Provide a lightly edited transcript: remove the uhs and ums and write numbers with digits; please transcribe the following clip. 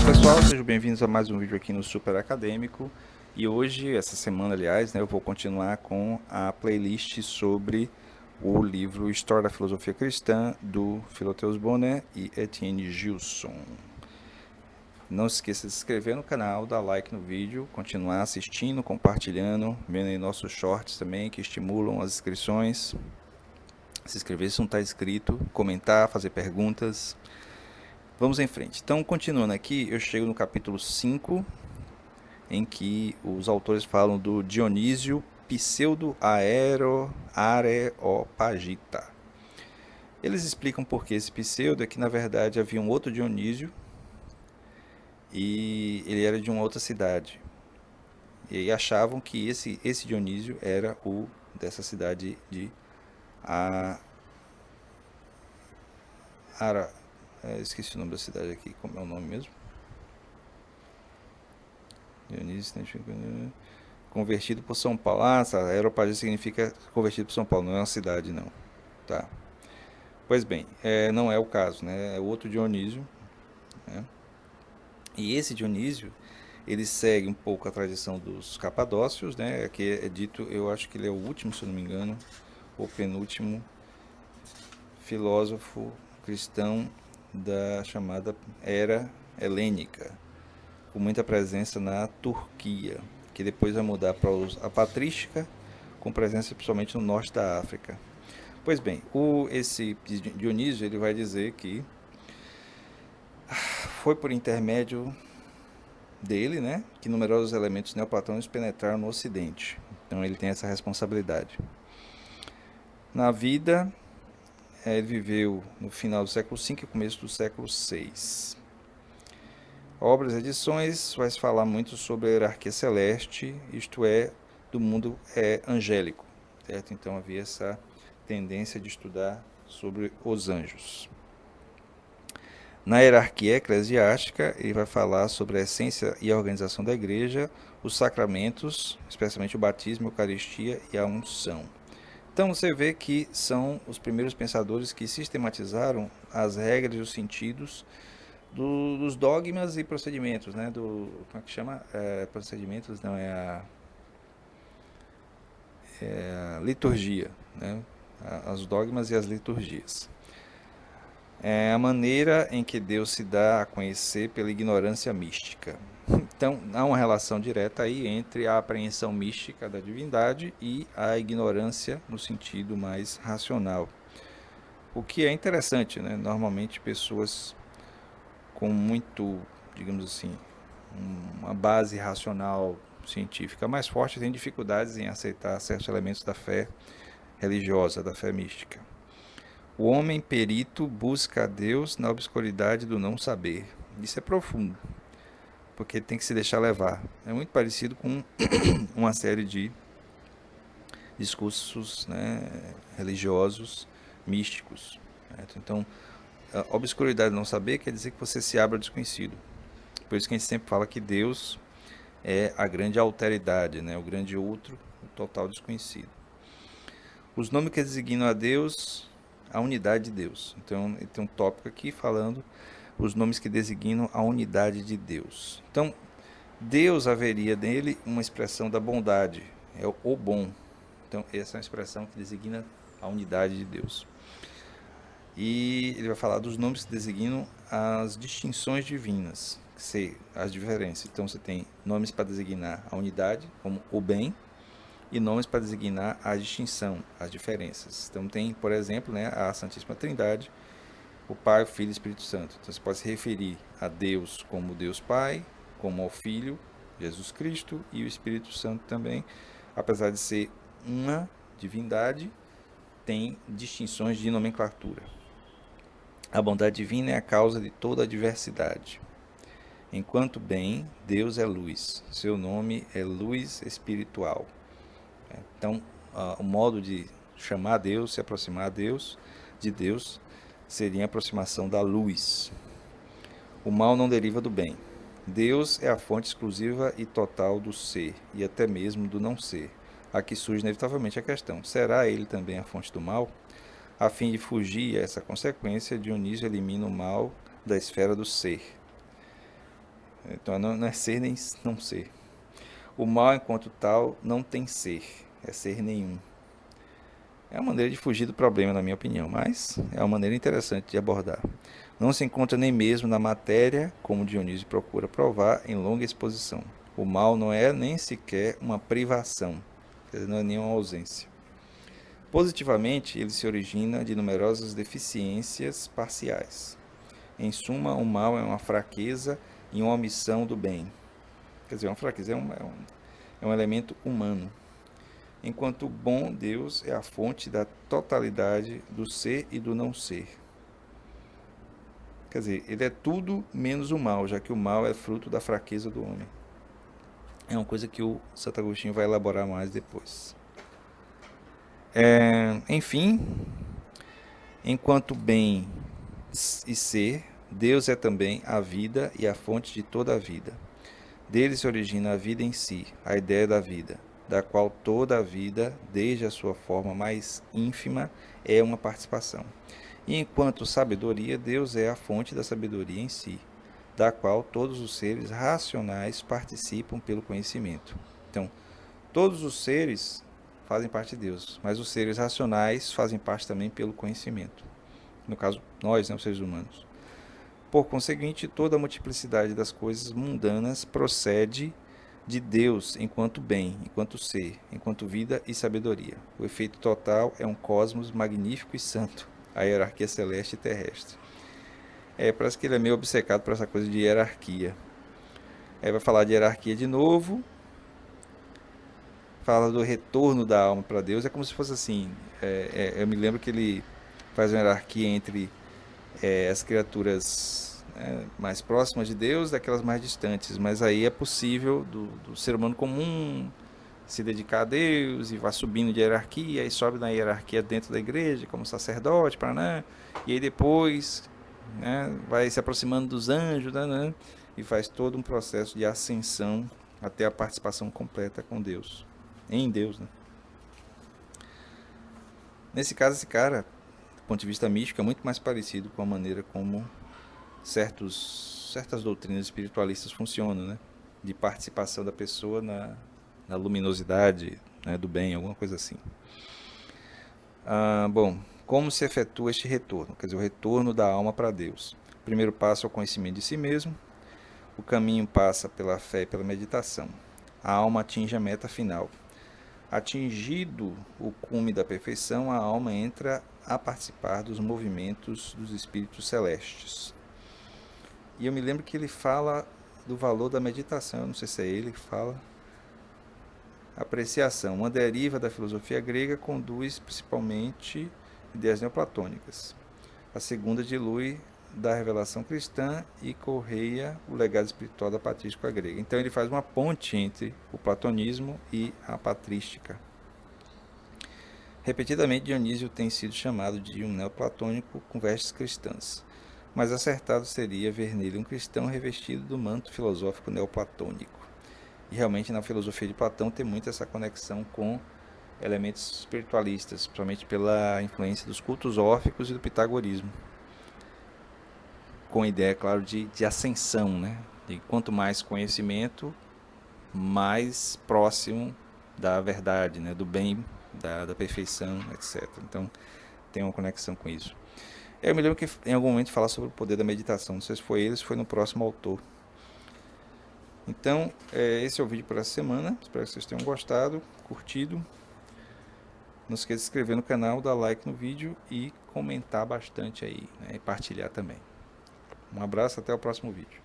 Pessoal, sejam bem-vindos a mais um vídeo aqui no Super Acadêmico. E hoje, essa semana, aliás, eu vou continuar com a playlist sobre o livro História da Filosofia Cristã, do Philotheus Bonnet e Etienne Gilson. Não se esqueça de se inscrever no canal, dar like no vídeo, continuar assistindo, compartilhando, vendo aí nossos shorts também, que estimulam as inscrições. Se inscrever se não está inscrito, comentar, fazer perguntas. Vamos em frente. Então, continuando aqui, eu chego no capítulo 5, em que os autores falam do Dionísio Pseudo-Areopagita. Eles explicam por que esse pseudo é que, na verdade, havia um outro Dionísio e ele era de uma outra cidade. E aí achavam que esse Dionísio era o dessa cidade de Ara... esqueci o nome da cidade aqui, como é o nome mesmo? Dionísio, convertido por São Paulo. Ah, tá. Aeropagia significa convertido por São Paulo, não é uma cidade, não. Tá. Pois bem, não é o caso, né? É outro Dionísio, né? E esse Dionísio, ele segue um pouco a tradição dos capadócios, né? Que é dito, eu acho que ele é o último, se eu não me engano, ou penúltimo filósofo cristão da chamada Era Helênica, com muita presença na Turquia, que depois vai mudar para a patrística, com presença principalmente no norte da África. Pois bem, esse Dionísio ele vai dizer que foi por intermédio dele, né, que numerosos elementos neoplatônicos penetraram no Ocidente. Então ele tem essa responsabilidade. Na vida, ele viveu no final do século V e começo do século VI. Obras e edições vai se falar muito sobre a hierarquia celeste, isto é, do mundo angélico, certo? Então havia essa tendência de estudar sobre os anjos. Na hierarquia eclesiástica, ele vai falar sobre a essência e a organização da igreja, os sacramentos, especialmente o batismo, a eucaristia e a unção. Então você vê que são os primeiros pensadores que sistematizaram as regras e os sentidos dos dogmas e procedimentos, né? Como é que chama? Procedimentos não, a liturgia, né? Os dogmas e as liturgias. É a maneira em que Deus se dá a conhecer pela ignorância mística. Então, há uma relação direta aí entre a apreensão mística da divindade e a ignorância no sentido mais racional. O que é interessante, né? Normalmente, pessoas com muito, digamos assim, uma base racional científica mais forte têm dificuldades em aceitar certos elementos da fé religiosa, da fé mística. O homem perito busca a Deus na obscuridade do não saber. Isso é profundo, porque tem que se deixar levar. É muito parecido com uma série de discursos, né, religiosos, místicos. Certo? Então, a obscuridade do não saber quer dizer que você se abre ao desconhecido. Por isso que a gente sempre fala que Deus é a grande alteridade, né, o grande outro, o total desconhecido. Os nomes que designam a Deus, a unidade de Deus. Então, ele tem um tópico aqui falando os nomes que designam a unidade de Deus. Então, Deus haveria nele uma expressão da bondade, é o bom. Então, essa é uma expressão que designa a unidade de Deus. E ele vai falar dos nomes que designam as distinções divinas, as diferenças. Então, você tem nomes para designar a unidade, como o bem, e nomes para designar a distinção, as diferenças. Então tem, por exemplo, né, a Santíssima Trindade, o Pai, o Filho e o Espírito Santo. Então você pode se referir a Deus como Deus Pai, como ao Filho, Jesus Cristo, e o Espírito Santo também. Apesar de ser uma divindade, tem distinções de nomenclatura. A bondade divina é a causa de toda a diversidade. Enquanto bem, Deus é luz. Seu nome é luz espiritual. Então, o modo de chamar a Deus, se aproximar a Deus, de Deus, seria a aproximação da luz. O mal não deriva do bem. Deus é a fonte exclusiva e total do ser, e até mesmo do não ser. Aqui surge inevitavelmente a questão: será ele também a fonte do mal? A fim de fugir a essa consequência, Dionísio elimina o mal da esfera do ser. Então não é ser nem não ser. O mal, enquanto tal, não tem ser, é ser nenhum. É uma maneira de fugir do problema, na minha opinião, mas é uma maneira interessante de abordar. Não se encontra nem mesmo na matéria, como Dionísio procura provar em longa exposição. O mal não é nem sequer uma privação, quer dizer, não é nenhuma ausência. Positivamente, ele se origina de numerosas deficiências parciais. Em suma, o mal é uma fraqueza e uma omissão do bem. Quer dizer, uma fraqueza é um elemento humano. Enquanto o bom Deus é a fonte da totalidade do ser e do não ser. Quer dizer, ele é tudo menos o mal, já que o mal é fruto da fraqueza do homem. É uma coisa que o Santo Agostinho vai elaborar mais depois. Enfim, enquanto bem e ser, Deus é também a vida e a fonte de toda a vida. Dele se origina a vida em si, a ideia da vida, da qual toda a vida, desde a sua forma mais ínfima, é uma participação. E enquanto sabedoria, Deus é a fonte da sabedoria em si, da qual todos os seres racionais participam pelo conhecimento. Então, todos os seres fazem parte de Deus, mas os seres racionais fazem parte também pelo conhecimento. No caso, nós, os seres humanos. Por conseguinte, toda a multiplicidade das coisas mundanas procede de Deus enquanto bem, enquanto ser, enquanto vida e sabedoria. O efeito total é um cosmos magnífico e santo, a hierarquia celeste e terrestre. Parece que ele é meio obcecado por essa coisa de hierarquia. Vai falar de hierarquia de novo, fala do retorno da alma para Deus. É como se fosse assim, eu me lembro que ele faz uma hierarquia entre as criaturas mais próximas de Deus, daquelas mais distantes, mas aí é possível do ser humano comum se dedicar a Deus e vai subindo de hierarquia, e sobe na hierarquia dentro da igreja como sacerdote, e aí depois vai se aproximando dos anjos, e faz todo um processo de ascensão até a participação completa com Deus, em Deus. Nesse caso, esse cara, do ponto de vista místico, é muito mais parecido com a maneira como certas doutrinas espiritualistas funcionam, de participação da pessoa na luminosidade, do bem, alguma coisa assim. Bom, como se efetua este retorno? Quer dizer, o retorno da alma para Deus. O primeiro passo é o conhecimento de si mesmo. O caminho passa pela fé e pela meditação. A alma atinge a meta final. Atingido o cume da perfeição, a alma entra a participar dos movimentos dos espíritos celestes. E eu me lembro que ele fala do valor da meditação, eu não sei se é ele que fala. Apreciação, uma deriva da filosofia grega, conduz principalmente ideias neoplatônicas. A segunda dilui da revelação cristã e correia o legado espiritual da patrística grega. Então ele faz uma ponte entre o platonismo e a patrística. Repetidamente, Dionísio tem sido chamado de um neoplatônico com vestes cristãs, mas acertado seria ver nele um cristão revestido do manto filosófico neoplatônico. E realmente na filosofia de Platão tem muito essa conexão com elementos espiritualistas, principalmente pela influência dos cultos órficos e do pitagorismo. Com a ideia, claro, de ascensão, de quanto mais conhecimento, mais próximo da verdade, do bem, da perfeição, etc. Então, tem uma conexão com isso. Eu me lembro que em algum momento fala sobre o poder da meditação, não sei se foi ele ou se foi no próximo autor. Então, esse é o vídeo para essa semana, espero que vocês tenham gostado, curtido. Não esqueça de se inscrever no canal, dar like no vídeo e comentar bastante aí, e partilhar também. Um abraço, até o próximo vídeo.